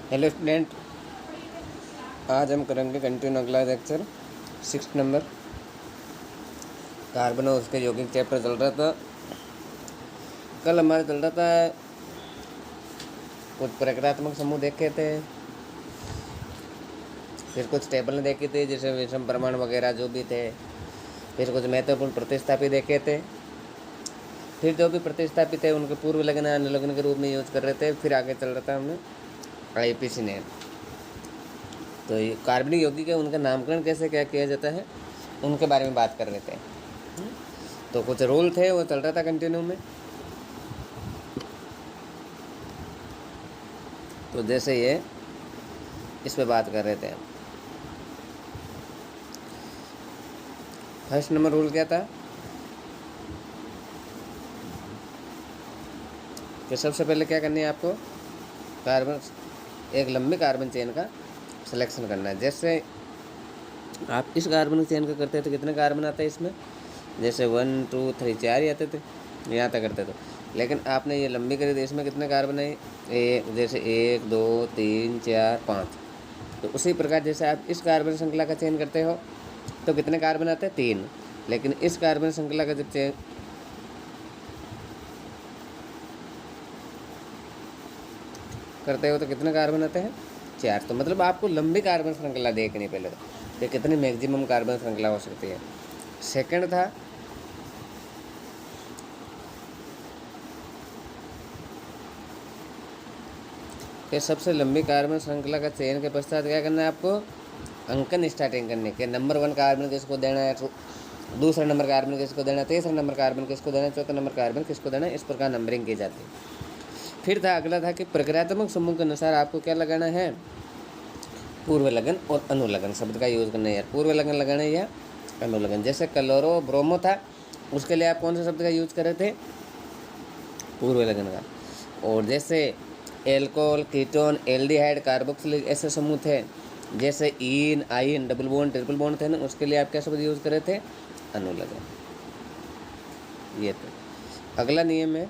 Hello student, आज हम करेंगे कंटिन्यू अगला लेक्चर 6 नंबर कार्बन और उसके यौगिक चैप्टर चल रहा था। कल हमारा चल रहा था कुछ प्रक्रियात्मक समूह देखे थे, फिर कुछ टेबल देखे थे जैसे विषम परमाणु वगैरह जो भी थे, फिर कुछ महत्वपूर्ण प्रतिस्थापी देखे थे, फिर जो भी प्रतिस्थापित थे उनके पूर्व लग्न अनुलग्न के रूप में यूज कर रहे थे। फिर आगे चल रहा था हमने IPC ने। तो ये कार्बनिक यौगिक है, उनका नामकरण कैसे क्या किया जाता है उनके बारे में बात कर रहे थे। तो कुछ रूल थे वो चल रहा था कंटिन्यू में। तो जैसे ये इस पे बात कर रहे थे हम। फर्स्ट नंबर रूल क्या था कि सबसे पहले क्या करनी है आपको, कार्बन एक लंबी कार्बन चेन का सिलेक्शन करना है। जैसे आप इस कार्बन चेन का करते थे तो कितने कार्बन आते हैं इसमें, जैसे 1 2 3 4 ही आते थे, यहाँ तक करते थे। लेकिन आपने ये लंबी करी तो इसमें कितने कार्बन है, जैसे 1 2 3 4 5। तो उसी प्रकार जैसे आप इस कार्बन श्रृंखला का चयन करते हो तो कितने कार्बन आते हैं, 3। लेकिन इस कार्बन श्रृंखला का जब चयन करते हो तो कितने कार्बन आते हैं, 4। तो मतलब आपको लंबी कार्बन श्रृंखला देखनी पहले तो कितनी मैक्सिमम कार्बन श्रृंखला हो सकती है। सेकंड था कि सबसे लंबी कार्बन श्रृंखला का चयन के पश्चात क्या करना है आपको, अंकन स्टार्टिंग करने के। नंबर 1 कार्बन किसको देना है, दूसरा नंबर कार्बन किसको देना है, तीसरा नंबर कार्बन किसको देना है, चौथा नंबर कार्बन किसको देना है। इस प्रकार नंबरिंग की जाती है। फिर था अगला था कि प्रक्रियात्मक समूह के अनुसार आपको क्या लगाना है, पूर्व लगन और अनुलग्न शब्द का यूज़ करना है यार। पूर्व लगन लगाना है या अनुलग्न। जैसे क्लोरो ब्रोमो था, उसके लिए आप कौन से शब्द का यूज कर रहे थे, पूर्व लगन का। और जैसे एल्कोहल कीटोन एल्डिहाइड कार्बोक्सिलिक ऐसे समूह थे, जैसे ईन आइन डबल बॉन्ड ट्रिपल बॉन्ड थे ना, उसके लिए आप क्या शब्द यूज कर रहे थे, अनुलग्न। ये तो अगला नियम है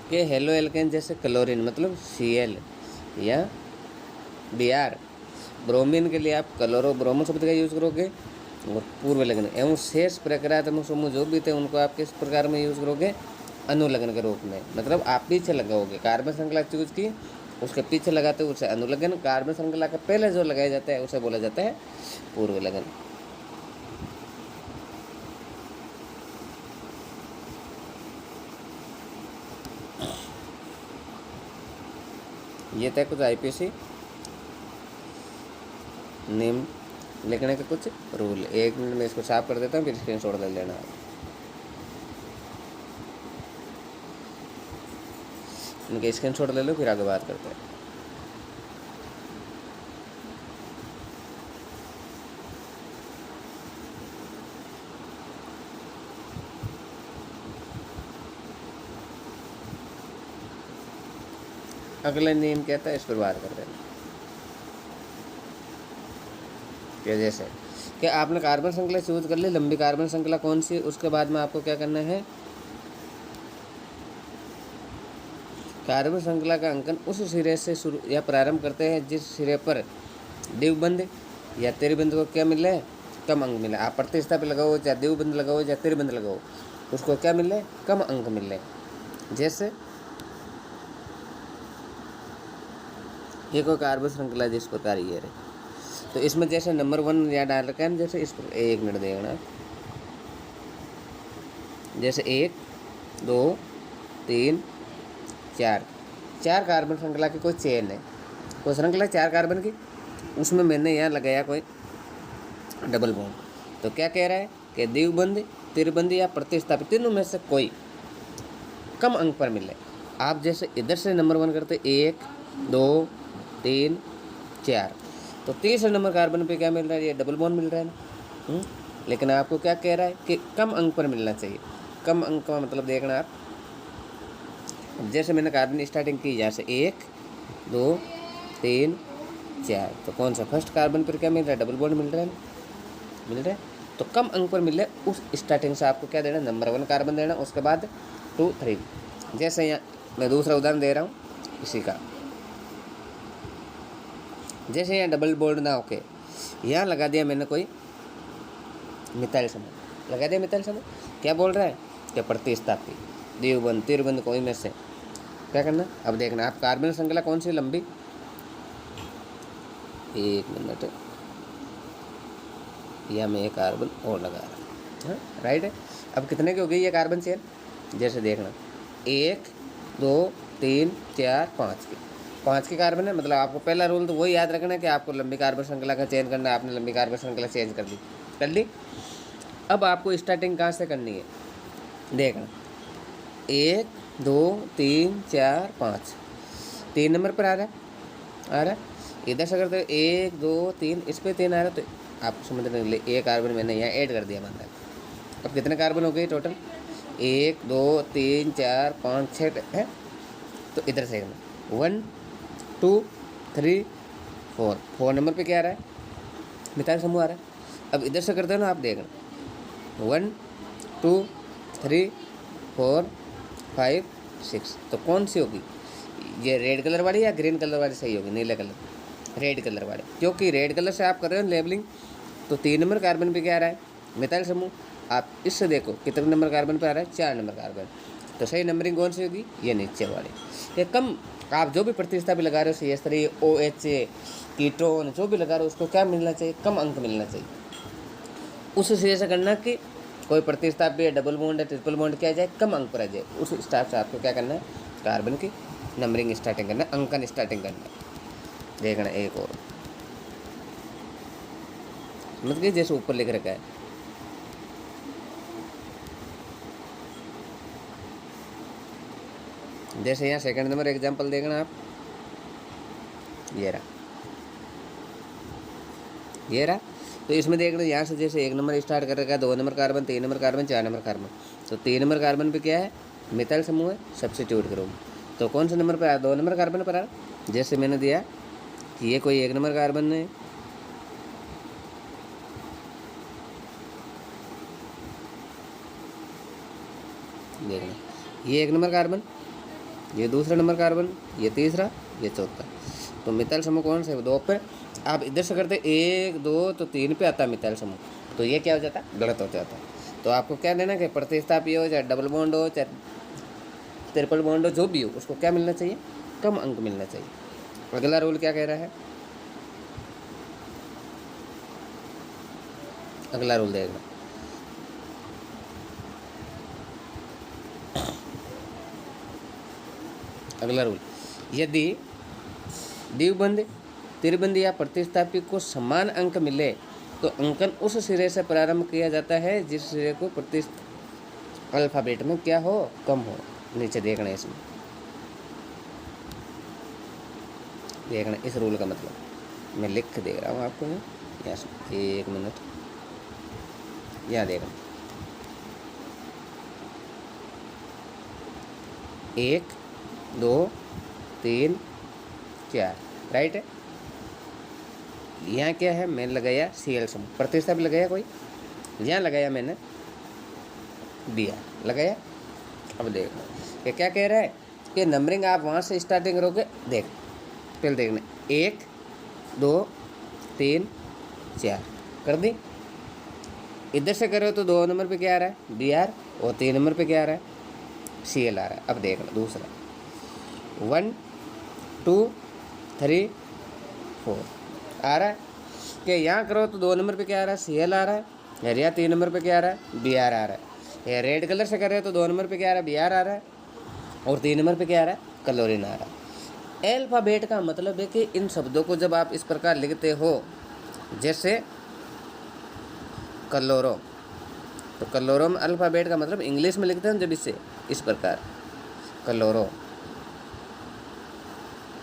कि हेलो एल्केन जैसे क्लोरीन मतलब Cl या Br, ब्रोमीन के लिए आप क्लोरो ब्रोमो शब्द का यूज करोगे। और पूर्व लग्न एवं शेष प्रक्रियात्मक समूह जो भी थे उनको आप किस प्रकार में यूज करोगे, अनुलग्न के रूप में। मतलब आप पीछे लगाओगे, कार्बन श्रृंखला चूज की उसके पीछे लगाते हो उसे अनुलग्न, कार्बन श्रृंखला के पहले जो लगाया जाता है उसे बोला जाता है पूर्व लगन। ये था कुछ IPC नेम लिखने के कुछ रूल। 1 मिनट में इसको साफ कर देता हूँ, फिर स्क्रीनशॉट ले लेना आप। इनके स्क्रीनशॉट ले लो, फिर आगे बात करते हैं। अगला नियम क्या था इस पर बात करते हैं। कि जैसे कि आपने कार्बन श्रृंखला चूज कर ली, लंबी कार्बन श्रृंखला कौन सी, उसके बाद में आपको क्या करना है, कार्बन श्रृंखला का अंकन उस सिरे से शुरू या प्रारंभ करते हैं जिस सिरे पर द्विबंध या त्रिबंध को क्या मिले, कम अंक मिले। आप प्रतिस्थापी लगाओ चाहे द्विबंध लगाओ चाहे त्रिबंध लगाओ, उसको क्या मिले, कम अंक मिले। जैसे ये कोई कार्बन श्रृंखला जिस प्रकार ये रहे, तो इसमें जैसे नंबर 1 या डाल रखा है, जैसे इस पर 1 मिनट देखना, जैसे 1 2 3 4 4 कार्बन श्रृंखला की कोई चेन है, कोई श्रृंखला 4 कार्बन की, उसमें मैंने यहाँ लगाया कोई डबल बॉन्ड। तो क्या कह रहा है कि द्विबंध त्रिबंध या प्रतिस्थापित तीनों में से कोई कम अंक पर मिले। आप जैसे इधर से नंबर 1 करते 1 2 3 4, तो तीसरे नंबर कार्बन पे क्या मिल रहा है, ये डबल बॉन्ड मिल रहा है ना। लेकिन आपको क्या कह रहा है कि कम अंक पर मिलना चाहिए। कम अंक का मतलब देखना आप, जैसे मैंने कार्बन स्टार्टिंग की यहाँ से 1 2 3 4, तो कौन सा फर्स्ट कार्बन पर क्या मिल रहा है, डबल बॉन्ड मिल रहा है ना, मिल रहा है। तो कम अंक पर मिल रहा है, उस स्टार्टिंग से आपको क्या देना, नंबर 1 कार्बन देना, उसके बाद 2 3। जैसे यहाँ मैं दूसरा उदाहरण दे रहा हूँ इसी का, जैसे यहाँ डबल बॉन्ड ना होके यहाँ लगा दिया मैंने कोई मिथाइल समूह, लगा दिया मिथाइल समूह। क्या बोल रहा है कि प्रतिस्थापी द्विबंध त्रिबंध कोई में से क्या करना। अब देखना आप कार्बन श्रृंखला कौन सी लंबी, 1 मिनट, या मैं एक कार्बन और लगा रहा हूँ, राइट है। अब कितने की हो गई ये कार्बन चेन, जैसे देखना 1 2 3 4 5 की, 5 की कार्बन है। मतलब आपको पहला रूल तो वही याद रखना है कि आपको लंबी कार्बन श्रृंखला का चयन करना है। आपने लंबी कार्बन श्रृंखला चेंज कर ली। अब आपको स्टार्टिंग कहाँ से करनी है, देखना 1 2 3 4 5, 3 नंबर पर आ रहा है। इधर से करते 1 2 3, इस पर 3 आ रहा है, तो आपको समझने के लिए एक कार्बन मैंने यहाँ ऐड कर दिया मान लो। अब कितने कार्बन हो गए टोटल, 1 2 3 4 5 6 है। तो इधर से 1 2 3 4, 4 नंबर पे क्या आ रहा है, मिथाइल समूह आ रहा है। अब इधर से करते हो ना आप, देखना 1 2 3 4 5 6, तो कौन सी होगी, ये रेड कलर वाली या ग्रीन कलर वाली सही होगी, नीले कलर, रेड कलर वाले, क्योंकि रेड कलर से आप कर रहे हो लेबलिंग। तो 3 नंबर कार्बन पे क्या आ रहा है, मिथाइल समूह। आप इससे देखो कितने नंबर कार्बन पे आ रहा है, 4 नंबर कार्बन। तो सही नंबरिंग कौन सी होगी, ये नीचे वाली। ये कम, आप जो भी प्रतिस्थापी लगा रहे हो CH3 OH कीटोन जो भी लगा रहे हो उसको क्या मिलना चाहिए, कम अंक मिलना चाहिए। उस हिसाब से करना कि कोई प्रतिस्थापी डबल बॉन्ड है ट्रिपल बॉन्ड क्या जाए, कम अंक पर आ जाए। उस हिसाब से आपको क्या करना है, कार्बन की नंबरिंग स्टार्टिंग करना है, अंकन स्टार्टिंग करना है। देखना एक और, मतलब जैसे ऊपर लिख रखा है, जैसे यहाँ सेकंड नंबर एग्जांपल देखना आप, ये रहा। तो इसमें देखना यहाँ से जैसे 1 नंबर स्टार्ट कर रखा है, 2 number carbon, 3 number carbon, 4 number carbon. तो 3 नंबर कार्बन पे क्या है, मिथाइल समूह है, सब्स्टिट्यूट करो। तो कौन से नंबर पर आया, 2 नंबर कार्बन पर आया। जैसे मैंने दिया कि ये कोई 1 नंबर कार्बन है, देखना ये 1 नंबर कार्बन, ये दूसरा नंबर कार्बन, ये तीसरा, ये चौथा। तो मिथाइल समूह कौन से, 2 पे। आप इधर से करते 1 2 तो 3 पे आता है मिथाइल समूह, तो ये क्या हो जाता है, गलत हो जाता है। तो आपको क्या लेना कि प्रतिस्थापी हो चाहे डबल बॉन्ड हो चाहे ट्रिपल बॉन्ड हो, जो भी हो उसको क्या मिलना चाहिए, कम अंक मिलना चाहिए। अगला रूल क्या कह रहा है, अगला रूल देखना, अगला रूल, यदि द्विबंध त्रिबंध या प्रतिस्थापी को समान अंक मिले तो अंकन उस सिरे से प्रारंभ किया जाता है जिस सिरे को अल्फाबेट में क्या हो, कम हो। नीचे देखना है, इसमें देखना इस रूल का मतलब मैं लिख दे रहा हूँ आपको यहाँ से, 1 मिनट, यहाँ देखना 1 2 3 4, राइट है। यहाँ क्या है, मैंने लगाया Cl समूह, प्रतिस्थापी लगाया कोई, यहाँ लगाया मैंने Br लगाया। अब देखो ये क्या कह रहा है कि नंबरिंग आप वहाँ से स्टार्टिंग करोगे, देख पहले देखना 1 2 3 4 कर दी। इधर से करो तो 2 नंबर पे क्या आ रहा है, Br, और 3 नंबर पे क्या आ रहा है, Cl आ रहा है। अब देखना दूसरा 1 2 3 4 आ रहा है कि यहाँ करो तो 2 नंबर पे क्या आ रहा है, Cl आ रहा है, और यहाँ 3 नंबर पे क्या आ रहा है, Br आ रहा है। रेड कलर से कर रहे हो तो 2 नंबर पे क्या आ रहा है, Br आ रहा है, और 3 नंबर पे क्या आ रहा है, क्लोरीन आ रहा है। अल्फ़ाबेट का मतलब है कि इन शब्दों को जब आप इस प्रकार लिखते हो, जैसे क्लोरो, तो क्लोरो में अल्फ़ाबेट का मतलब इंग्लिश में लिखते हैं जब इसे इस प्रकार, क्लोरो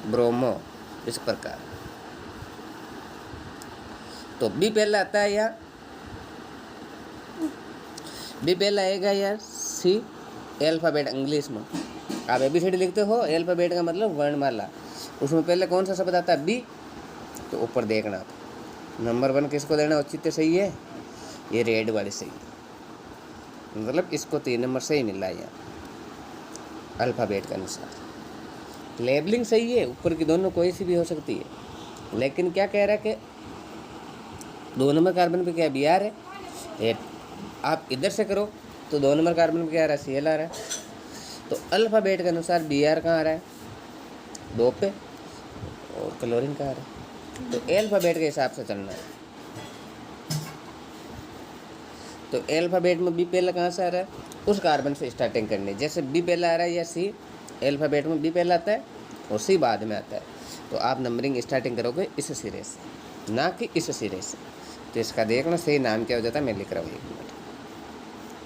ब्रोमो, इस प्रकार। तो बी पहला आता है, या बी पहला आएगा, या सी अल्फ़ाबेट इंग्लिश में आप ABCD लिखते हो, अल्फ़ाबेट का मतलब वर्णमाला, उसमें पहले कौन सा शब्द आता है, बी। तो ऊपर देखना आप, नंबर 1 किसको देना औचित्य सही है, ये रेड वाली सही है, मतलब इसको 3 नंबर सही मिल रहा है यहाँ अल्फ़ाबेट के अनुसार। लेबलिंग सही है, ऊपर की दोनों कोई सी भी हो सकती है, लेकिन क्या कह रहा है कि 2 नंबर कार्बन पे क्या बी आर है। आप इधर से करो तो 2 नंबर कार्बन पे क्या आ रहा है, सी एल आ रहा है। तो अल्फ़ाबेट के अनुसार बी आर कहाँ आ रहा है, 2 पे, और क्लोरीन कहाँ आ रहा है। तो अल्फ़ाबेट के हिसाब से चलना है। तो अल्फ़ाबेट में बी पहला कहाँ से आ रहा है, उस कार्बन से स्टार्टिंग करनी है। जैसे बी पहला आ रहा है या सी, अल्फ़ाबेट में बी पहला आता है और सी बाद में आता है। तो आप नंबरिंग स्टार्टिंग करोगे इस सिरे से, ना कि इस सिरे से। तो इसका देखना सही नाम क्या हो जाता है, मैं लिख रहा हूँ 1 मिनट।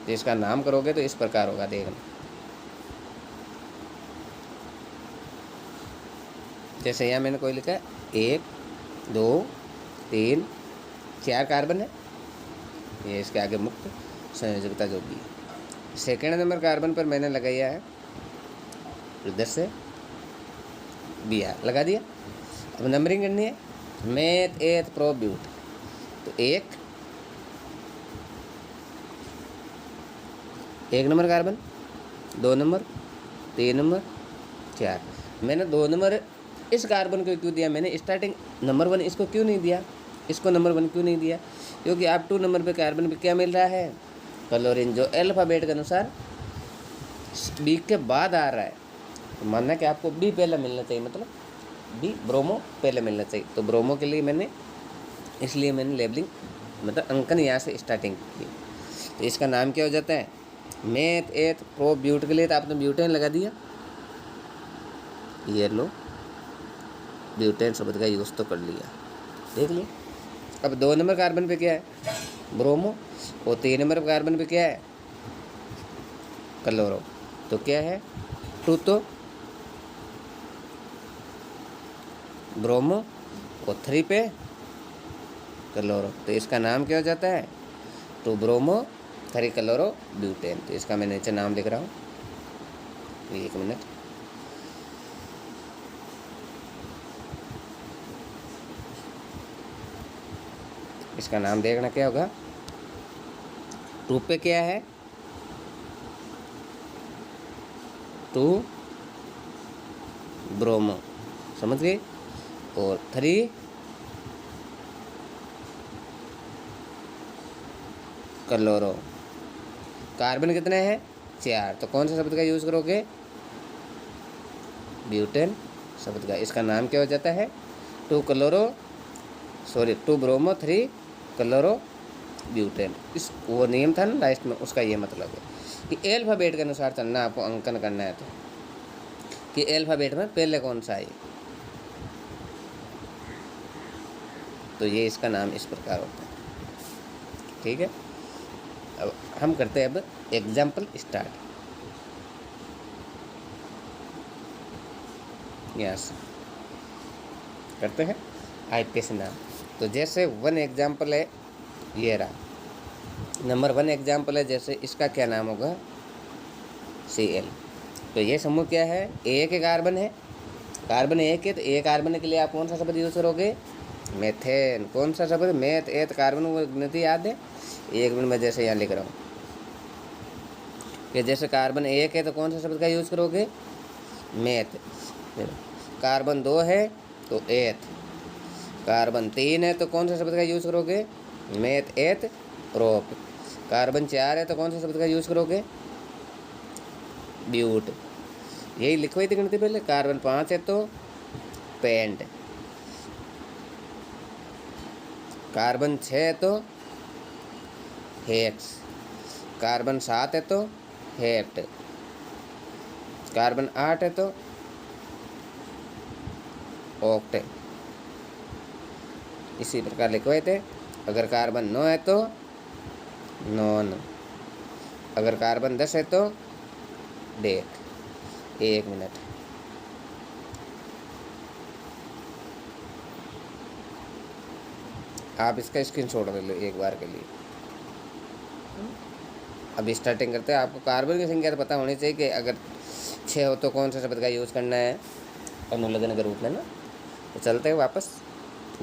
तो इसका नाम करोगे तो इस प्रकार होगा, देखना। जैसे यहाँ मैंने कोई लिखा है 1 2 3 4 कार्बन है, ये इसके आगे मुक्त संयोजकता जो भी है। सेकेंड नंबर कार्बन पर मैंने लगाया है इधर से बी आर लगा दिया। अब नंबरिंग करनी है, मेथ एथ प्रो ब्यूट। तो 1 नंबर कार्बन, 2 नंबर, 3 नंबर, 4। मैंने 2 नंबर इस कार्बन को क्यों दिया, मैंने स्टार्टिंग नंबर 1 इसको क्यों नहीं दिया, इसको नंबर 1 क्यों नहीं दिया, क्योंकि आप 2 नंबर पे कार्बन पे क्या मिल रहा है, क्लोरीन, जो अल्फ़ाबेट के अनुसार बी के बाद आ रहा है। तो मानना कि आपको बी पहले मिलना चाहिए, मतलब बी ब्रोमो पहले मिलना चाहिए। तो ब्रोमो के लिए मैंने इसलिए मैंने लेबलिंग मतलब अंकन यहाँ से स्टार्टिंग की। तो इसका नाम क्या हो जाता है, मेथ एथ प्रो ब्यूट के लिए तो आपने ब्यूटेन लगा दिया, ये लो ब्यूटेन शब्द का यूज़ तो कर लिया, देख लिया। अब 2 नंबर कार्बन पे क्या है, ब्रोमो, और 3 नंबर कार्बन पे क्या है, क्लोरो। तो क्या है 2 तो ब्रोमो और 3 पे क्लोरो। तो इसका नाम क्या हो जाता है, 2 ब्रोमो 3 क्लोरो ब्यूटेन। तो इसका मैं नीचे नाम लिख रहा हूँ, 1 मिनट। इसका नाम देखना क्या होगा, 2 पे क्या है, 2 ब्रोमो, समझ गए, और 3 क्लोरो। कार्बन कितने हैं, 4। तो कौन सा शब्द का यूज़ करोगे, ब्यूटेन शब्द का। इसका नाम क्या हो जाता है, 2 ब्रोमो 3 क्लोरो ब्यूटेन। इस वो नियम था ना लास्ट में, उसका ये मतलब है कि अल्फ़ाबेट के अनुसार चलना, आपको अंकन करना है। तो कि अल्फ़ाबेट में पहले कौन सा है, तो ये इसका नाम इस प्रकार होता है, ठीक है। अब हम करते हैं, अब एग्जाम्पल स्टार्ट। यहाँ से करते हैं आईपीएस नाम। तो जैसे 1 एग्जाम्पल है, ये रहा नंबर 1 एग्जाम्पल है। जैसे इसका क्या नाम होगा, Cl। तो ये समूह क्या है, एक कार्बन है, कार्बन 1 है। तो एक कार्बन के लिए आप कौन सा शब्द यूज़ करोगे, मेथेन। कौन सा शब्द, मेथ एथ कार्बन, वो गिनती याद है, 1 मिनट में जैसे यहाँ लिख रहा हूँ कि जैसे कार्बन 1 है तो कौन सा शब्द का यूज़ करोगे, मेथ। कार्बन 2 है तो एथ, कार्बन 3 है तो कौन सा शब्द का यूज़ करोगे, मेथ एथ प्रोप। कार्बन 4 है तो कौन सा शब्द का यूज़ करोगे, ब्यूट। यही लिखवाई थी गिनती पहले। कार्बन 5 है तो पेंट, कार्बन 6 है तो हेक्स, कार्बन 7 है तो हेप्ट, कार्बन 8 है तो ऑक्ट। इसी प्रकार लिखवाए थे। अगर कार्बन 9 है तो नॉन, अगर कार्बन 10 है तो डेक। 1 मिनट, आप इसका स्क्रीनशॉट ले लो एक बार के लिए। अब स्टार्टिंग करते हैं। आपको कार्बन की संख्या तो पता होनी चाहिए कि अगर 6 हो तो कौन सा शब्द का यूज़ करना है अनुलग्न के रूप में ना। तो चलते हैं वापस,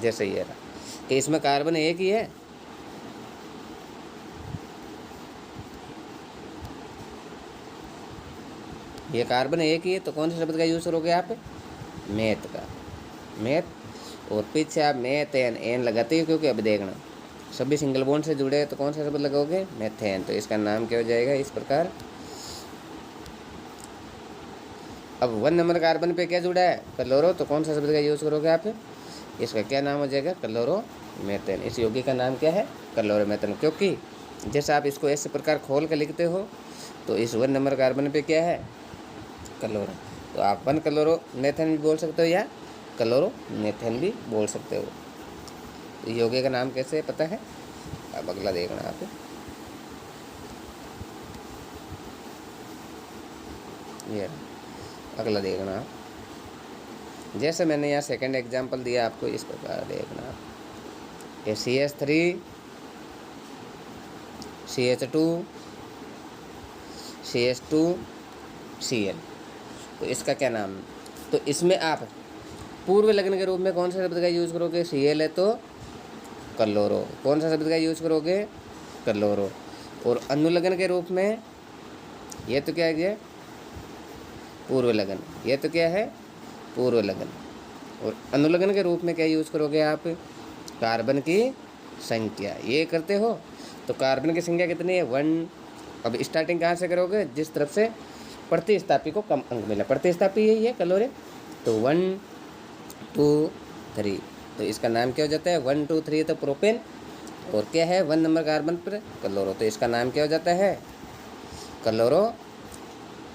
जैसे ये रहा कि इसमें कार्बन 1 ही है, ये कार्बन 1 ही है। तो कौन से शब्द का यूज़ करोगे आप, मेथ का, मेथ। और पीछे आप मेथेन एन लगाते हो, क्योंकि अब देखना सभी सिंगल बॉन्ड से जुड़े हैं, तो कौन सा शब्द लगाओगे? मेथेन। तो इसका नाम क्या हो जाएगा इस प्रकार। अब 1 नंबर कार्बन पे क्या जुड़ा है? क्लोरो। तो कौन सा शब्द का यूज़ करोगे आप? इसका क्या नाम हो जाएगा? क्लोरोमेथेन। इस यौगिक का नाम क्या है? क्लोरोमेथेन। क्योंकि जैसे आप इसको इस प्रकार खोल कर लिखते हो, तो इस 1 नंबर कार्बन पे क्या है? क्लोरो। तो आप 1 क्लोरोमेथेन भी बोल सकते हो या क्लोरोमेथेन भी बोल सकते हो। तो यौगिक का नाम कैसे पता है? अब अगला देखना आप। ये अगला देखना आप। जैसे मैंने यहाँ सेकंड एग्जांपल दिया आपको, इस प्रकार देखना आप। ये CH3 CH2 CH2 Cl। तो इसका क्या नाम है? तो इसमें आप पूर्व लग्न के रूप में कौन सा शब्द का यूज़ करोगे? Cl है तो क्लोरो। कौन सा शब्द का यूज़ करोगे? क्लोरो। और अनुलग्न के रूप में ये तो क्या है? पूर्व लगन। ये तो क्या है? पूर्व लगन। और अनुलग्न के रूप में क्या यूज़ करोगे आप? कार्बन की संख्या। ये करते हो तो कार्बन की संख्या कितनी है? 1। अब स्टार्टिंग कहाँ से करोगे? जिस तरफ से प्रतिस्थापी को कम अंक मिला। प्रतिस्थापी यही है क्लोरे। तो 1 2 3। तो इसका नाम क्या हो जाता है? 1 2 3 तो प्रोपेन। और क्या है 1 नंबर कार्बन पर? क्लोरो। तो इसका नाम क्या हो जाता है? Chloro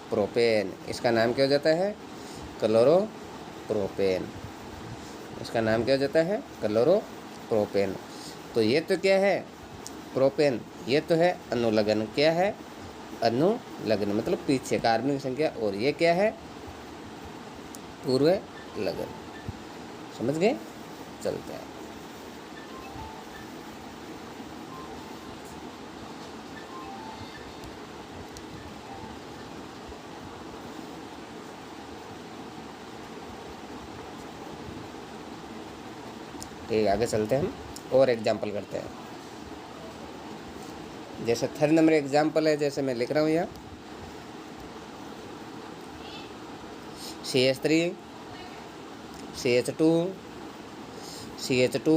propane. इसका नाम क्या हो जाता है? Chloro propane. इसका नाम क्या हो जाता है? Chloro propane. तो ये तो क्या है? प्रोपेन। ये तो है अनुलग्न। क्या है? अनुलग्न मतलब पीछे कार्बन की संख्या। और ये क्या है? पूर्व लगन। समझ गए? चलते हैं। ठीक, आगे चलते हैं हम और एग्जाम्पल करते हैं। जैसे 3rd नंबर एग्जाम्पल है, जैसे मैं लिख रहा हूँ यहाँ CH3 CH2 CH2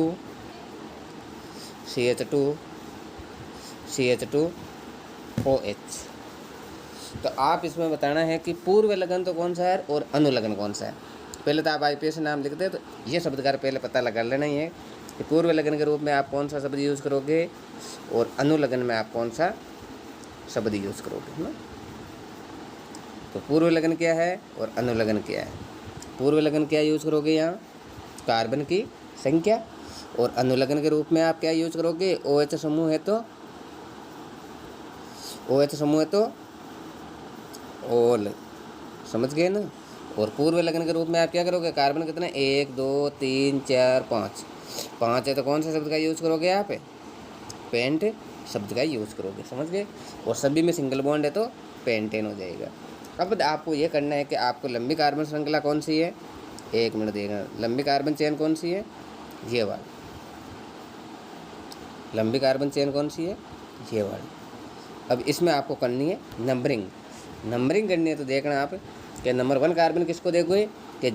CH2 CH2 OH। तो आप इसमें बताना है कि पूर्व लगन तो कौन सा है और अनुलग्न कौन सा है। पहले तो आप IPS नाम लिखते हैं, तो ये शब्दकार पहले पता लगा लेना ही है कि पूर्व लगन के रूप में आप कौन सा शब्द यूज़ करोगे और अनुलग्न में आप कौन सा शब्द यूज़ करोगे, है ना। तो पूर्व लगन क्या है और अनुलग्न क्या है? पूर्व लगन क्या यूज़ करोगे? यहाँ कार्बन की संख्या। और अनुलग्न के रूप में आप क्या यूज़ करोगे? OH समूह है तो OH समूह है तो ओल। समझ गए ना। और पूर्व लगन के रूप में आप क्या करोगे? कार्बन कितने? 1 2 3 4 5। 5 है तो कौन सा शब्द का यूज़ करोगे? आप पेंट शब्द का यूज़ करोगे। समझ गए। और सभी में सिंगल बॉन्ड है तो पेंटेन हो जाएगा। अब आपको ये करना है कि आपको लंबी कार्बन श्रृंखला कौन सी है? 1 मिनट देखना। लंबी कार्बन चेन कौन सी है? ये वाली। लंबी कार्बन चेन कौन सी है? ये वाली। अब इसमें आपको करनी है नंबरिंग। नंबरिंग करनी है तो देखना आप कि नंबर 1 कार्बन किसको देखोगे कि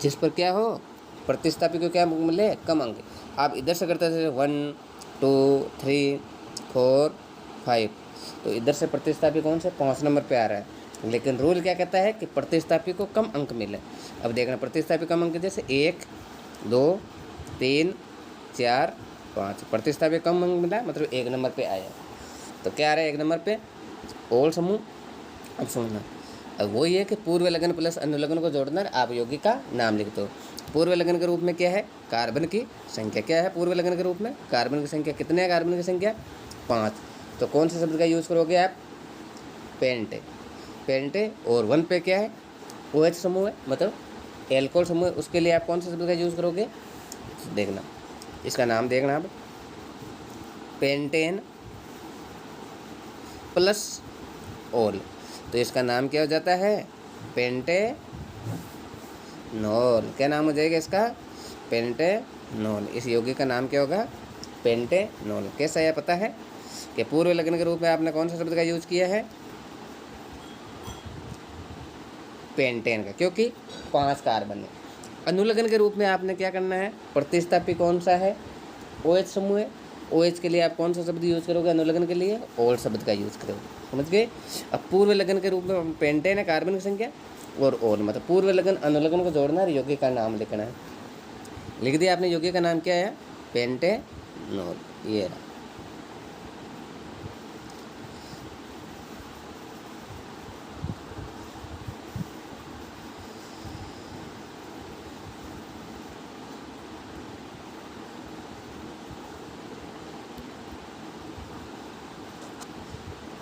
जिस पर क्या हो? प्रतिस्थापी को क्या मिले? कम अंक। आप इधर से करते थे 1 2 3 4 5। तो इधर से प्रतिस्थापी कौन से? 5 नंबर पे आ रहा है। लेकिन रूल क्या कहता है कि प्रतिस्थापी को कम अंक मिले। अब देखना प्रतिस्थापी कम अंक जैसे 1 2 3 4 5। प्रतिस्थापी कम अंक मिला मतलब 1 नंबर पे आया। तो क्या आ रहा है 1 नंबर पे? ओल समूह। अब सुनना, अब वही है कि पूर्व लगन प्लस अनुलग्न को जोड़ना आप यौगिक का नाम लिखते हो। पूर्व लगन के रूप में क्या है? कार्बन की संख्या। क्या है पूर्व लगन के रूप में? कार्बन की संख्या। कितने है कार्बन की संख्या? 5। तो कौन से शब्द का यूज़ करोगे आप? पेंटे। पेंटे। और 1 पे क्या है? OH समूह है मतलब एल्कोहल समूह है। उसके लिए आप कौन से शब्द का यूज़ करोगे? देखना, इसका नाम देखना आप। पेंटेन प्लस ओल। तो इसका नाम क्या हो जाता है? पेंटेनॉल। क्या नाम हो जाएगा इसका? पेंटेनॉल। इस यौगिक का नाम क्या होगा? पेंटेनॉल। कैसा है पता है कि पूर्व लगन के रूप में आपने कौन सा शब्द का यूज़ किया है? पेंटेन का, क्योंकि 5 कार्बन है। अनुलग्न के रूप में आपने क्या करना है, प्रतिस्थापी कौन सा है, OH समूह है। OH के लिए आप कौन सा शब्द यूज करोगे अनुलग्न के लिए, ओल शब्द का यूज करोगे, समझ गए। अब पूर्व लगन के रूप में पेंटेन है कार्बन की संख्या और ओल, मतलब पूर्व लगन अनुलग्न को जोड़ना है, यौगिक का नाम लिखना है। लिख दिया आपने, यौगिक का नाम क्या है, पेंटेनॉल, ये रहा।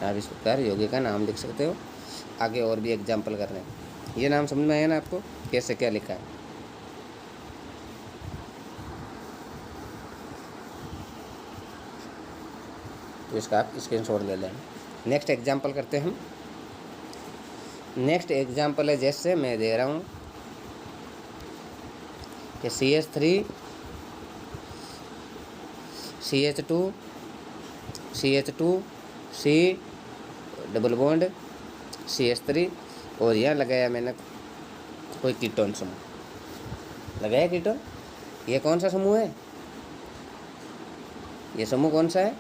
आप इस प्रकार यौगिक का नाम लिख सकते हो। आगे और भी एग्जाम्पल कर रहे हैं। ये नाम समझ में आया ना आपको, कैसे क्या लिखा है। तो इसका आप स्क्रीनशॉट ले लें। नेक्स्ट एग्जाम्पल करते हैं हम। नेक्स्ट एग्जाम्पल है, जैसे मैं दे रहा हूँ कि CH3 CH2 CH2 C double bond CH3 और यहाँ लगाया मैंने कोई कीटोन समूह, लगाया कीटोन। ये कौन सा समूह है, ये समूह कौन सा है,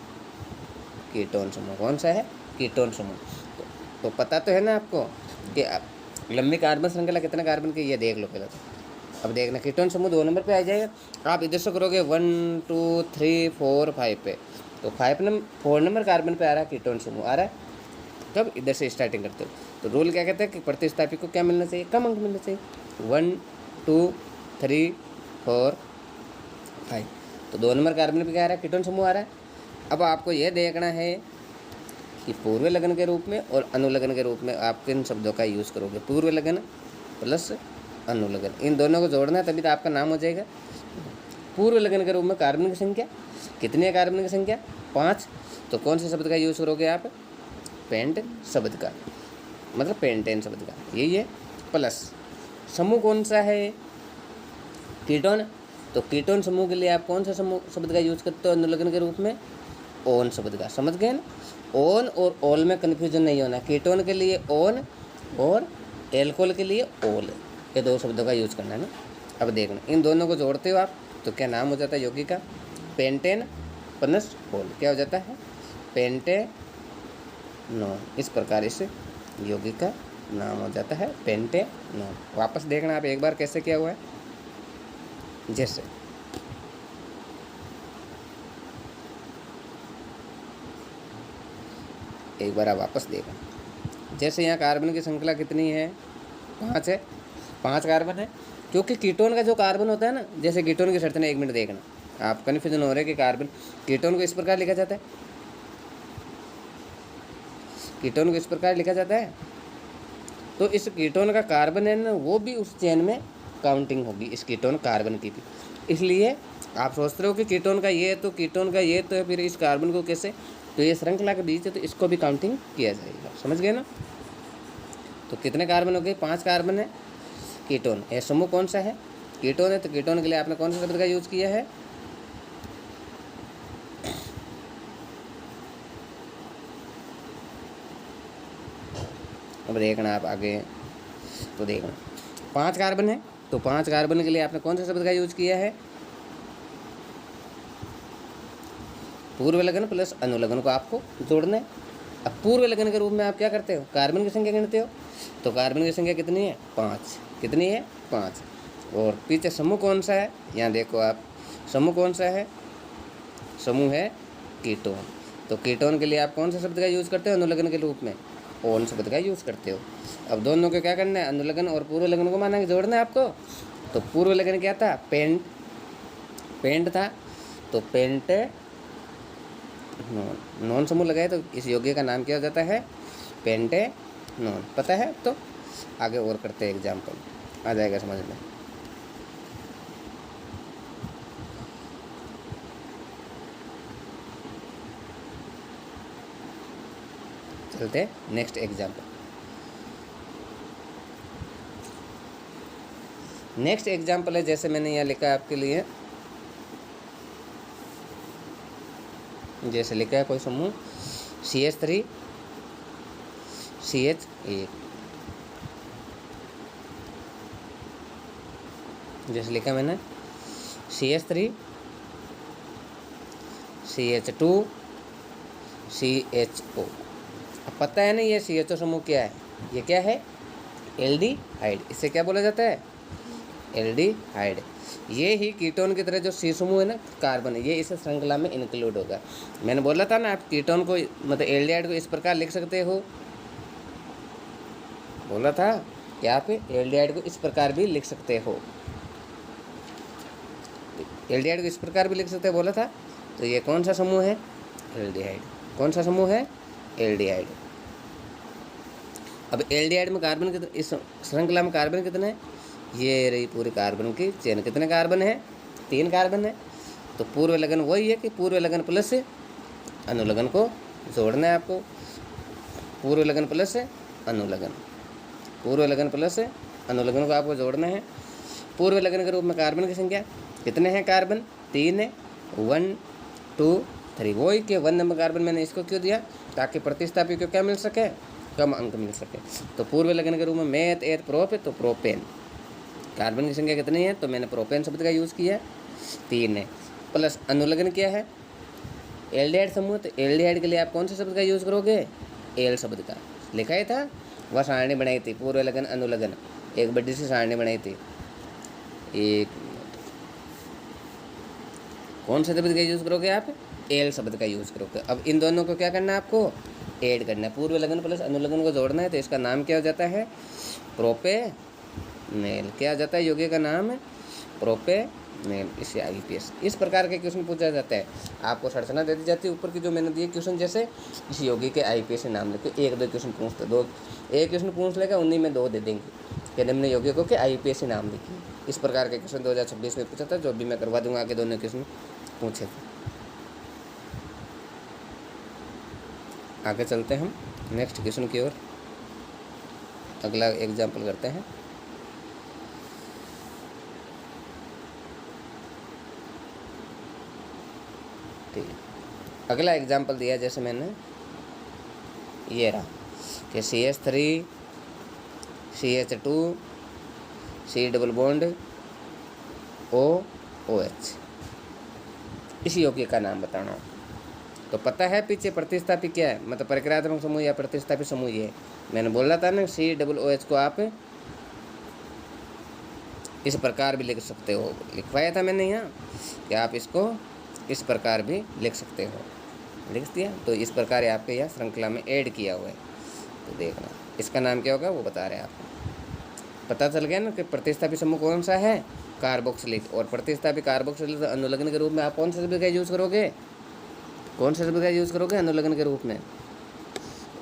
कीटोन समूह। कौन सा है, कीटोन समूह। तो पता तो है ना आपको कि लंबी कार्बन श्रृंखला कितने कार्बन की, ये देख लो पहले तो। अब देखना कीटोन समूह 2 नंबर पे आ जाएगा। आप इधर से करोगे 1 2 3 4 5 पे, तो 4 नंबर कार्बन पे आ रहा है कीटोन समूह, आ रहा है। तब इधर से स्टार्टिंग करते हो। तो रूल क्या कहते हैं कि प्रतिस्थापी को क्या मिलना चाहिए, कम अंक मिलना चाहिए। 1 2 3 4 5, तो 2 नंबर कार्बन पे क्या आ रहा है, कीटोन समूह आ रहा है। अब आपको यह देखना है कि पूर्व लगन के रूप में और अनुलग्न के रूप में आप किन शब्दों का यूज़ करोगे। पूर्व लगन प्लस अनुलग्न, इन दोनों को जोड़ना है, तभी तो आपका नाम हो जाएगा। पूर्व लगन के रूप में कार्बन की संख्या कितनी है, कार्बन की संख्या 5, तो कौन से शब्द का यूज़ करोगे आप, पेंट शब्द का, मतलब पेंटेन शब्द का, यही है। प्लस समूह कौन सा है, कीटोन, तो कीटोन समूह के लिए आप कौन सा समूह शब्द का यूज़ करते हो अनुलग्न के रूप में, ओन शब्द का, समझ गए ना। ओन और ओल में कन्फ्यूजन नहीं होना। कीटोन के लिए ओन और एल्कोहल के लिए ओल, ये 2 शब्दों का यूज़ करना है ना। अब देखना, इन दोनों को जोड़ते हो आप तो क्या नाम हो जाता है यौगिक का, पेंटेन प्लस ओल, क्या हो जाता है, पेंटेनॉल। इस प्रकार इस यौगिक का नाम हो जाता है पेंटेनॉल। वापस देखना आप एक बार कैसे किया हुआ है, जैसे एक बार आप वापस देखना। जैसे यहाँ कार्बन की श्रृंखला कितनी है, 5 है, 5 कार्बन है। क्योंकि कीटोन का जो कार्बन होता है ना, जैसे कीटोन की शर्त है, 1 मिनट देखना, आप कन्फ्यूजन हो रहे हैं कि कार्बन, कीटोन को इस प्रकार लिखा जाता है, कीटोन को इस प्रकार लिखा जाता है। तो इस कीटोन का कार्बन है ना, वो भी उस चेन में काउंटिंग होगी, इस कीटोन कार्बन की भी। इसलिए आप सोचते हो कि कीटोन का ये है तो कीटोन का ये तो है, फिर इस कार्बन को कैसे, तो ये श्रृंखला के बीच है, तो इसको भी काउंटिंग किया जाएगा, समझ गए ना। तो कितने कार्बन हो गए, 5 कार्बन है। कीटोन, ये समूह कौन सा है, कीटोन है, तो कीटोन के लिए आपने कौन सा शब्द का यूज़ किया है, अब देखना आप आगे, तो देखना 5 कार्बन है, तो 5 कार्बन के लिए आपने कौन सा शब्द का यूज़ किया है, पूर्व लगन प्लस अनुलग्न को आपको जोड़ना है। अब पूर्व लगन के रूप में आप क्या करते हो, कार्बन की संख्या गिनते हो, तो कार्बन की संख्या कितनी है, 5, कितनी है 5। और पीछे समूह कौन सा है, यहाँ देखो आप, समूह कौन सा है, समूह है कीटोन। तो कीटोन के लिए आप कौन सा शब्द का यूज़ करते हो अनुलग्न के रूप में, ओन शब्द का यूज़ करते हो। अब दोनों को क्या करना है, अनुलग्न और पूर्व लगन को माना जोड़ना है आपको। तो पूर्व लगन क्या था, पेंट था, तो पेंट नॉन समूह लगाए, तो इस यौगिक का नाम क्या हो जाता है, पेंटेनॉल। पता है, तो आगे और करते हैं एग्जाम्पल, आ जाएगा समझ में। चलते नेक्स्ट एग्जाम्पल। नेक्स्ट एग्जाम्पल है, जैसे मैंने यहाँ लिखा है आपके लिए, जैसे लिखा है कोई समूह CH3 CH1, जैसे लिखा मैंने CH3 CH2 CHO। अब पता है ना ये CHO समूह क्या है, ये क्या है, एल्डिहाइड। इसे क्या बोला जाता है, एल्डिहाइड। ये ही कीटोन की तरह जो C समूह है ना, कार्बन है, ये इस श्रृंखला में इंक्लूड होगा। मैंने बोला था ना आप कीटोन को मतलब एल्डिहाइड को इस प्रकार लिख सकते हो, बोला था कि आप एल्डिहाइड को इस प्रकार भी लिख सकते हो, एल्डिहाइड को इस प्रकार भी लिख सकते हो बोला था। तो ये कौन सा समूह है, एल्डिहाइड। कौन सा समूह है, एल्डिहाइड। अब एल्डिहाइड में कार्बन कितने, इस श्रृंखला में कार्बन कितने हैं, ये रही पूरी कार्बन की चेन। कितने कार्बन है, 3 कार्बन है। तो पूर्व लगन वही है कि पूर्व लगन प्लस अनुलगन को जोड़ना है आपको। पूर्व लगन प्लस अनुलगन, पूर्व लगन प्लस अनुलगन को आपको जोड़ना है। पूर्व लगन के रूप में कार्बन की संख्या कितने हैं, कार्बन 3 है, 1 2 3। वही के 1 नंबर कार्बन मैंने इसको क्यों दिया, ताकि प्रतिस्थापी को क्या मिल सके, कम अंक मिल सके। तो पूर्व लगन के रूप में मेथ एथ प्रोप, तो प्रोपेन। कार्बन की संख्या कितनी है, तो मैंने प्रोपेन शब्द का यूज़ किया, 3 है। प्लस अनुलगन क्या है, एल्डिहाइड समूह। तो एल्डिहाइड के लिए आप कौन से शब्द का यूज़ करोगे, एल शब्द का। लिखा ही था, वह सारणी बनाई थी, पूर्व लगन अनुलगन, एक बड़ी सी सारणी बनाई थी। एक कौन से शब्द का यूज़ करोगे आप, एल शब्द का यूज़ करोगे। अब इन दोनों को क्या करना है, आपको ऐड करना है। पूर्व लगन प्लस अनुलगन को जोड़ना है, तो इसका नाम क्या हो जाता है, प्रोपेनेल। क्या हो जाता है, यौगिक का नाम है प्रोपेनेल। इसे IUPAC इस प्रकार के क्वेश्चन पूछा जाता है। आपको संरचना दे दी जाती है ऊपर की जो मैंने दिए क्वेश्चन, जैसे इस यौगिक के IUPAC नाम लिखो। 1-2 क्वेश्चन पूछते, 2 एक क्वेश्चन पूछ लेगा, उन्हीं में 2 दे देंगे कि हमने यौगिकों के IUPAC नाम लिखिए। इस प्रकार के क्वेश्चन 2026 में पूछा था, जो भी मैं करवा दूंगा आगे दोनों क्वेश्चन पूछे थे। आगे चलते हैं हम नेक्स्ट क्वेश्चन की ओर, अगला एग्जाम्पल करते हैं। ठीक है, अगला एग्जाम्पल दिया जैसे मैंने ये रहा कि CH3 CH2 C double bond OOH, इस यौगिक का नाम बताना। तो पता है पीछे प्रतिस्थापी क्या है, मतलब परिक्रियात्मक समूह या प्रतिस्थापी समूह ये है। मैंने बोला था ना COOH को आप इस प्रकार भी लिख सकते हो, लिखवाया था मैंने यहाँ कि आप इसको इस प्रकार भी लिख सकते हो, लिख दिया। तो इस प्रकार आपके यहाँ श्रृंखला में ऐड किया हुआ है। तो देखना इसका नाम क्या होगा, वो बता रहे हैं आपको। पता चल गया ना कि प्रतिस्थापी समूह कौन सा है, कार्बोक्सिलिक। और प्रतिस्थापी कार्बोक्सिलिक अनुलग्न के रूप में आप कौन से शब्द का यूज़ करोगे, कौन से शब्द का यूज़ करोगे, अनुलग्न के रूप में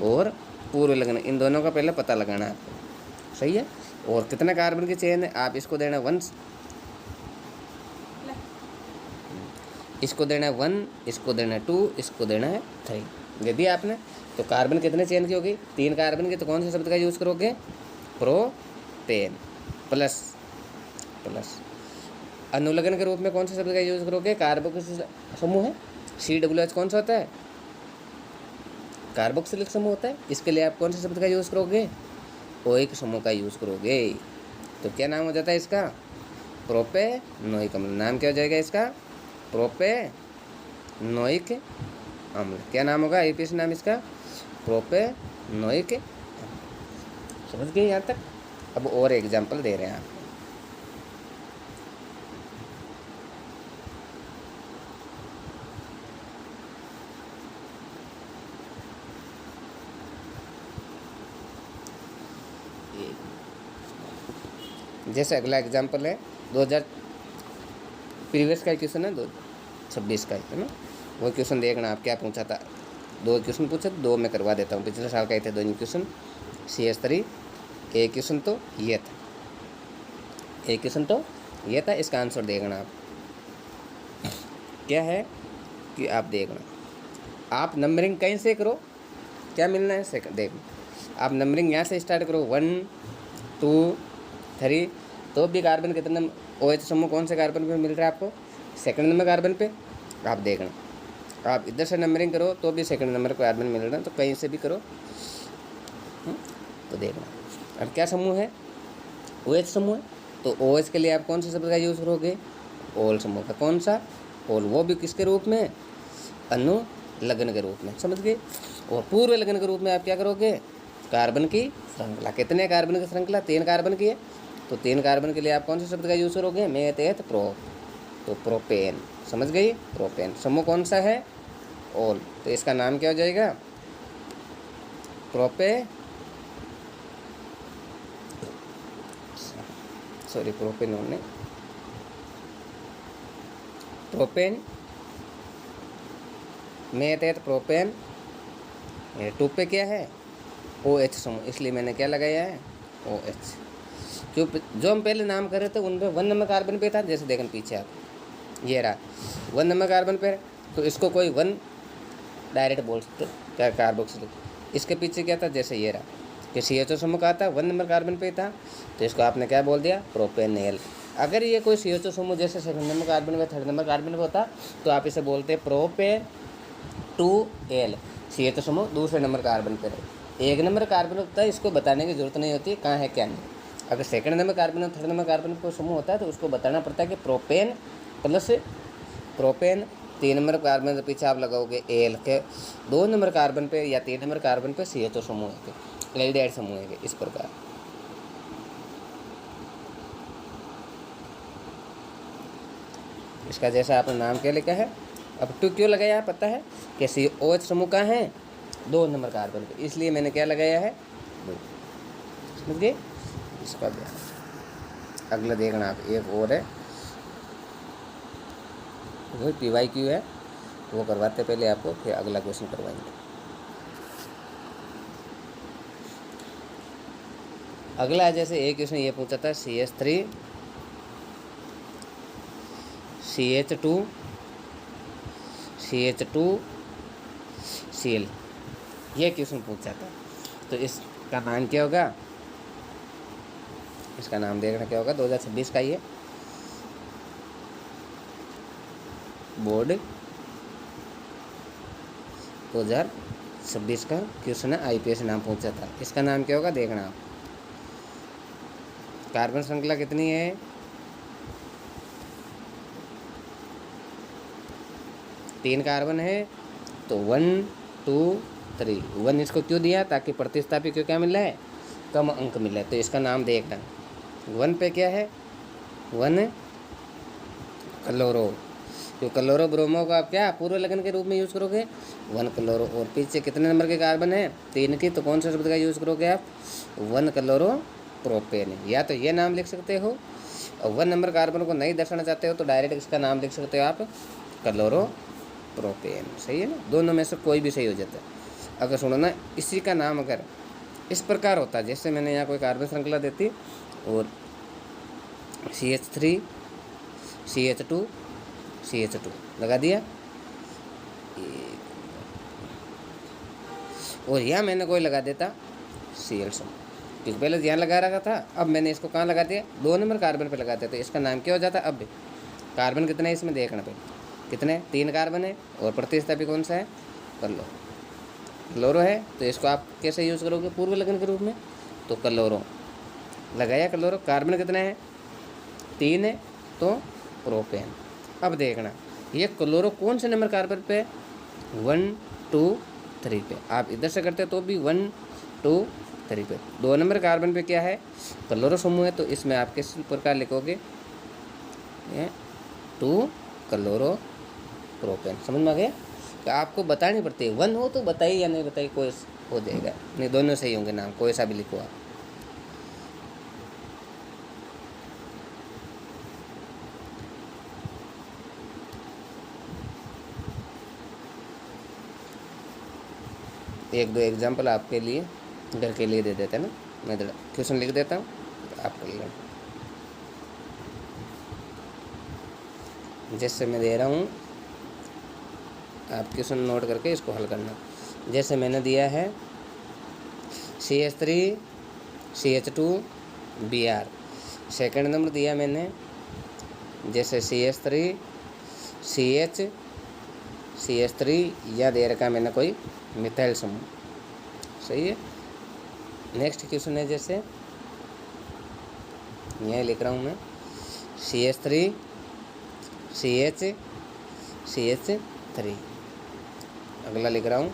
और पूर्व लगन। इन दोनों का पहले पता लगाना है आपको, सही है। और कितना कार्बन की चेन है, आप इसको देना 1, इसको देना है 1, इसको देना है 2, इसको देना है 3। दे दिया आपने। तो कार्बन कितने चेन की होगी, 3 कार्बन की। तो कौन से शब्द का यूज़ करोगे, प्रोपेन। प्लस प्लस अनुलग्न के रूप में कौन से शब्द का यूज़ करोगे, कार्बोक्सिलिक समूह है COOH। कौन सा होता है, कार्बोक्सिलिक समूह होता है। इसके लिए आप कौन से शब्द का यूज़ करोगे, ओइक समूह का यूज़ करोगे। तो क्या नाम हो जाता है इसका, प्रोपेनोइक अम्ल। नाम क्या हो जाएगा इसका, प्रोपेनोइक अम्ल। क्या नाम होगा, IUPAC नाम इसका, प्रोपेनोइक अम्ल। समझ गए यहाँ तक। अब और एग्जाम्पल दे रहे हैं आपको। जैसे अगला एग्जाम्पल है 2000 प्रीवियस का क्वेश्चन है, 2026 का है ना। वो क्वेश्चन देखना आप क्या पूछा था। 2 क्वेश्चन पूछे, 2 मैं करवा देता हूँ। पिछले साल का ही थे 2 क्वेश्चन। CH3 एक क्वेश्चन तो ये था, एक क्वेश्चन तो ये था। इसका आंसर देखना आप क्या है कि आप देखना, आप नंबरिंग कहीं से करो, क्या मिलना है सेकंड देखना। आप नंबरिंग यहाँ से स्टार्ट करो 1 2 3, तो भी कार्बन कितने OH समूह कौन से कार्बन पे मिल रहा है आपको, सेकंड नंबर कार्बन पे। आप देखना, आप इधर से नंबरिंग करो तो भी सेकंड नंबर कार्बन मिल रहा है, तो कहीं से भी करो। तो देखना अब क्या समूह है, OH समूह है। तो OH के लिए आप कौन से शब्द का यूज़ करोगे? ओल समूह का। कौन सा? ओल, वो भी किसके रूप में? अनुलग्न के रूप में, समझ गए। और पूर्व लग्न के रूप में आप क्या करोगे? कार्बन की श्रृंखला। कितने कार्बन की श्रृंखला? 3 कार्बन की है, तो 3 कार्बन के लिए आप कौन से शब्द का यूज़ करोगे? में तहत प्रो, तो प्रोपेन, समझ गई। प्रोपेन समूह कौन सा है? ओल, तो इसका नाम क्या हो जाएगा? प्रोपेनोन नहीं, प्रोपेन में तहत प्रोपेन। 2 पे क्या है? OH समूह, इसलिए मैंने क्या लगाया है? OH। जो हम पहले नाम कर रहे थे उन पर 1 नंबर कार्बन पे था, जैसे देखें पीछे आप, ये रहा 1 नंबर कार्बन पे, तो इसको कोई 1 डायरेक्ट बोल सकते क्या? कार्बोक्सिलिक। इसके पीछे क्या था? जैसे ये रहा कि CHO समूह का था, 1 नंबर कार्बन पे था, तो इसको आपने क्या बोल दिया? प्रोपेनेल। अगर ये कोई CHO समूह जैसे 2nd नंबर कार्बन पे, 3rd नंबर कार्बन पे होता, तो आप इसे बोलते प्रोपेन 2L। CHO समूह दूसरे नंबर कार्बन पर है, 1 नंबर कार्बन होता है, इसको बताने की जरूरत नहीं होती कहाँ है क्या नहीं। अगर 2nd नंबर कार्बन और 3rd नंबर कार्बन को समूह होता है तो उसको बताना पड़ता है कि propane plus propane. 3 number carbon के पीछे आप लगाओगे एल के, 2 नंबर कार्बन पे या 3 नंबर कार्बन पे CHO समूह है, एल्डिहाइड समूह है, इस प्रकार। इसका जैसा आपने नाम क्या लिखा है, अब 2 क्यों लगाया है पता है? कि OH समूह का है 2 नंबर कार्बन पे, इसलिए मैंने क्या लगाया है? 2, समझ गए। इसका ध्यान। अगला देखना आप, एक और है, वही PYQ है, वो करवाते पहले आपको, फिर अगला क्वेश्चन करवाएंगे। अगला है, जैसे एक क्वेश्चन ये पूछा था CH3 CH2 CH2 Cl, ये क्वेश्चन पूछा था, तो इसका नाम क्या होगा? इसका नाम देखना क्या होगा, 2026 का ये बोर्ड 2026 का क्वेश्चन है, IPS नाम पूछा था। इसका नाम क्या होगा देखना आप। कार्बन श्रृंखला कितनी है? 3 कार्बन है, तो 1 2 3, 1 इसको क्यों दिया? ताकि प्रतिस्थापी को क्या मिल रहा है? कम अंक मिला है, तो इसका नाम देखना। 1 पे क्या है? 1 क्लोरो, तो क्लोरो ब्रोमो का आप क्या पूर्व लग्न के रूप में यूज़ करोगे? 1 क्लोरो। और पीछे कितने नंबर के कार्बन है? 3 की, तो कौन सा शब्द का यूज़ करोगे आप? 1 क्लोरो प्रोपेन। या तो ये नाम लिख सकते हो, और 1 नंबर कार्बन को नहीं दर्शाना चाहते हो तो डायरेक्ट इसका नाम लिख सकते हो आप, क्लोरो प्रोपेन। सही है ना, दोनों में से कोई भी सही हो जाता है। अगर सुनो ना, इसी का नाम अगर इस प्रकार होता, जैसे मैंने यहाँ कोई कार्बन श्रृंखला देती और CH3 CH2 CH2 लगा दिया, और यहाँ मैंने कोई लगा देता Cl समूह, क्योंकि पहले यहाँ लगा रखा था, अब मैंने इसको कहाँ लगा दिया? 2 नंबर कार्बन पे लगाते, तो इसका नाम क्या हो जाता? अब कार्बन कितने है इसमें देखना पे, कितने? 3 कार्बन है, और प्रतिस्थापी कौन सा है? क्लोरो है, तो इसको आप कैसे यूज़ करोगे पूर्व लग्न के रूप में? तो क्लोरो लगाया, क्लोरो। कार्बन कितने हैं? 3 है, तो प्रोपेन। अब देखना ये क्लोरो कौन से नंबर कार्बन पे? 1 2 3 पे। आप इधर से करते तो भी 1 2 3 पे। 2 नंबर कार्बन पे क्या है? क्लोरो समूह है, तो इसमें आप किस प्रकार लिखोगे? 2 क्लोरो प्रोपेन। समझ में आ गया? तो आपको बतानी पड़ती है, 1 हो तो बताइए या नहीं बताइए, कोई हो जाएगा, नहीं दोनों सही होंगे नाम, कोई सा भी लिखो आप। एक दो एग्जाम्पल आपके लिए घर के लिए दे देते हैं ना, मैं क्वेश्चन लिख देता हूँ, आप कर लें। जैसे मैं दे रहा हूँ, आप क्वेश्चन नोट करके इसको हल करना। जैसे मैंने दिया है CH3 CH2 Br, second number दिया मैंने जैसे CH3 CH3, या दे रखा मैंने कोई मिथाइल समूह। सही है। नेक्स्ट क्वेश्चन है जैसे यह लिख रहा हूँ मैं CH3 CH CH3। अगला लिख रहा हूँ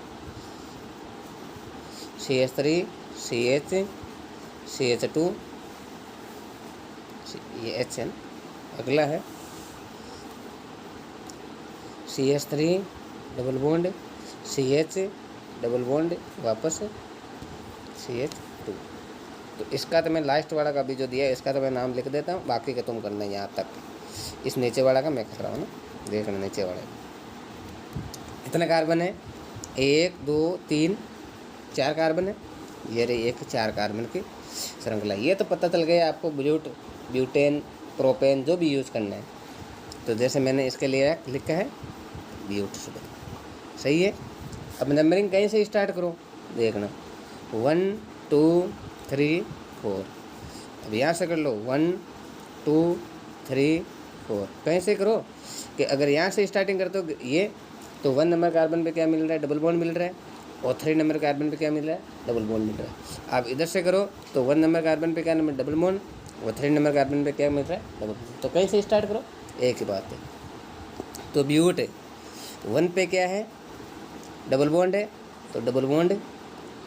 CH3 CH CH2, ये H है। अगला है CH3 double bond CH double bond वापस CH2। तो इसका तो मैं लास्ट वाला का भी जो दिया है इसका तो मैं नाम लिख देता हूँ, बाकी का तुम करना है यहाँ तक। इस नीचे वाला का मैं कर रहा हूँ ना, देखना नीचे वाले कितने कार्बन है, 1 2 3 4 कार्बन है। ये रही एक 4 कार्बन की श्रृंखला। ये तो पता चल गया आपको, ब्यूटेन प्रोपेन जो भी यूज़ करना है। तो जैसे मैंने इसके लिए लिखा है ब्यूट शुगर, सही है। अब नंबरिंग कहीं से स्टार्ट करो, देखना 1 2 3 4। अब यहाँ से कर लो 1 2 3 4। कहीं से करो कि अगर यहाँ से स्टार्टिंग करते हो ये, तो 1 नंबर कार्बन पे क्या मिल रहा है, डबल बॉन्ड मिल रहा है। और 3 नंबर कार्बन पे क्या मिल रहा है, डबल बॉन्ड मिल रहा है। आप इधर से करो तो 1 नंबर कार्बन पे क्या नंबर, डबल बॉन्ड। और 3 नंबर कार्बन पे क्या मिल रहा है, डबल बॉन्ड। तो कहीं से स्टार्ट करो, एक ही बात है। तो ब्यूट 1 पे क्या है, डबल बॉन्ड है, तो डबल बॉन्ड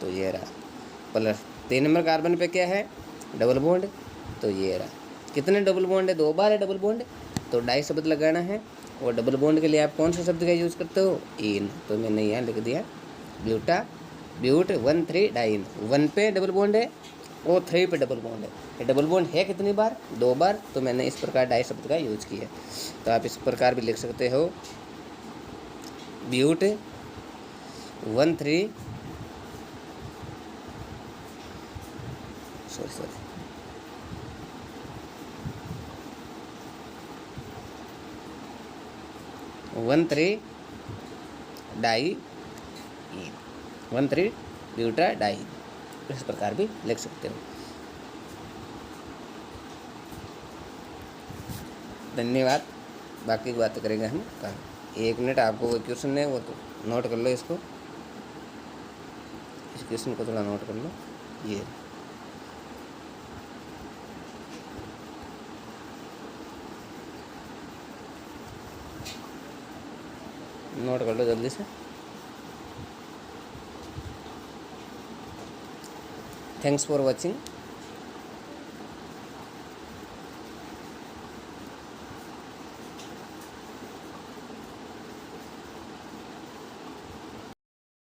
तो ये रहा। प्लस 3 नंबर कार्बन पे क्या है, डबल बॉन्ड, तो ये रहा। कितने डबल बॉन्ड है, 2 बार है डबल बॉन्ड, तो डाई शब्द लगाना है। और डबल बॉन्ड के लिए आप कौन से शब्द का यूज़ करते हो, इन। तो मैंने यहाँ लिख दिया ब्यूट 1 3 डाइन। 1 पे डबल बॉन्ड है और 3 पे डबल बॉन्ड है। डबल बॉन्ड है कितनी बार, 2 बार। तो मैंने इस प्रकार डाई शब्द का यूज किया। तो आप इस प्रकार भी लिख सकते हो but 1 3 sorry 1 3 di 1 3 buta di, इस प्रकार भी लिख सकते हो। धन्यवाद। बाकी की बात करेंगे हम कल। 1 मिनट, आपको कोई क्वेश्चन है वो तो नोट कर लो इसको, इस क्वेश्चन को थोड़ा नोट कर लो। ये नोट कर लो जल्दी से। Thanks for watching.